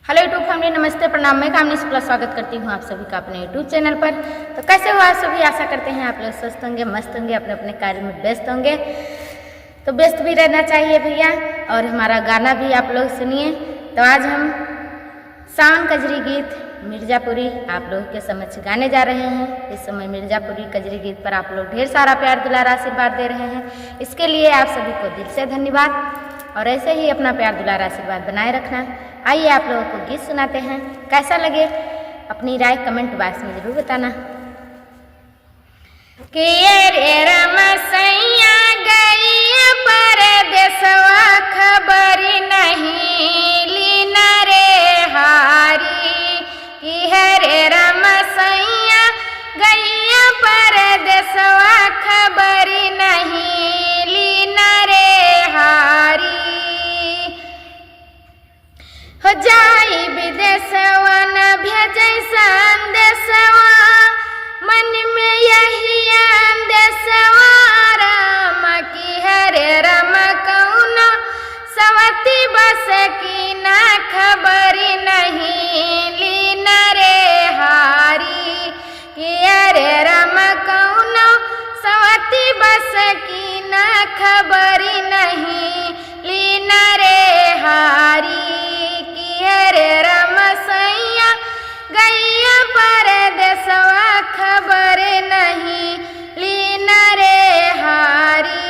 Hello YouTube family, नमस्ते, प्रणाम। मैं कामनी शुक्ला स्वागत करती हूँ आप सभी का अपने यूट्यूब चैनल पर। तो कैसे हो आप सभी? आशा करते हैं आप लोग स्वस्थ होंगे, मस्त होंगे, अपने अपने कार्य में व्यस्त होंगे। तो व्यस्त भी रहना चाहिए भैया, और हमारा गाना भी आप लोग सुनिए। तो आज हम सावन कजरी गीत मिर्जापुरी आप लोग के समक्ष गाने जा रहे हैं। इस समय मिर्जापुरी कजरी गीत पर आप लोग ढेर सारा प्यार दुलार आशीर्वाद दे रहे हैं, इसके लिए आप सभी को दिल से धन्यवाद। और ऐसे ही अपना प्यार दुलार आशीर्वाद बनाए रखना। आइए आप लोगों को गीत सुनाते हैं। कैसा लगे अपनी राय कमेंट बॉक्स में जरूर बताना। कि रे रमसैया गई परदेसवा, खबर नहीं लीना रे हारी। कि रे रमसैया गई परदेसवा, खबर नहीं लीना रे हारी। हो जाई विदेशवा न भेजै संदेशवा, मन में यही अंदेशवा राम। की हरे रम कौनो सवती बस की ना, खबर नहीं लीना रे हारी। कि हरे रम कौनो सवती बस की ना, खबर नहीं लीना रे हारी। रे रमसैया गैया परदेसवा, खबर नहीं लीना रे हारी।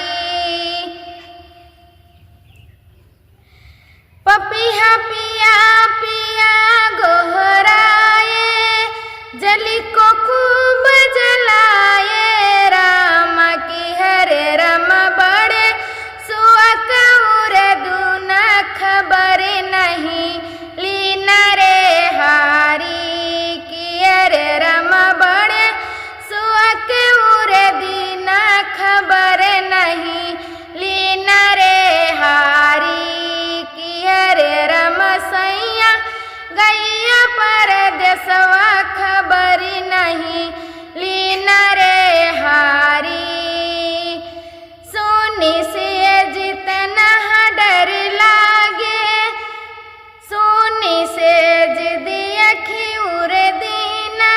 पपिया पिया पिया गोहराए, जली को खूब जलाए राम। की हरे रम बड़े सुअक उरे दूना, खबर नहीं लीना रे हारी। कि रे रम बड़े सुअक उरे दीना, खबर नहीं लीना रे हारी। कि रे रमसैया गैया परदेसवा, खबर नहीं लीना रे हारी। सुनी से जितना डर लागे, सुनी से जिदी अखी उरे दीना,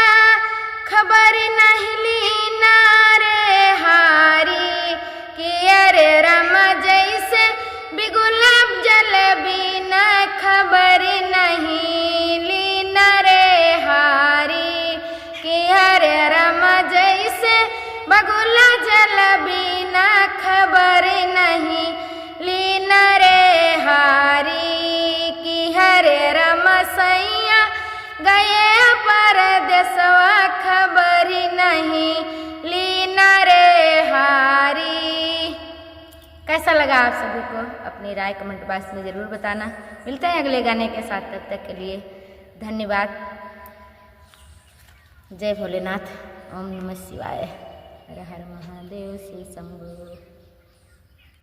खबर नहीं लीना रे हारी। कि रे रम जैसे बिगुलाब जल बीना, खबर नहीं लीना रे हारी। कि रे रम जैसे बगुला जल बीना, खबर नहीं लीना रे हारी। कि हरे रमसैया गए परदेसवा, खबर नहीं लीना रे हारी। कैसा लगा आप सभी को? अपनी राय कमेंट बॉक्स में जरूर बताना। मिलते हैं अगले गाने के साथ, तब तक के लिए धन्यवाद। जय भोलेनाथ, ओम नमः शिवाय, हर हर महादेव, शिव शंभो।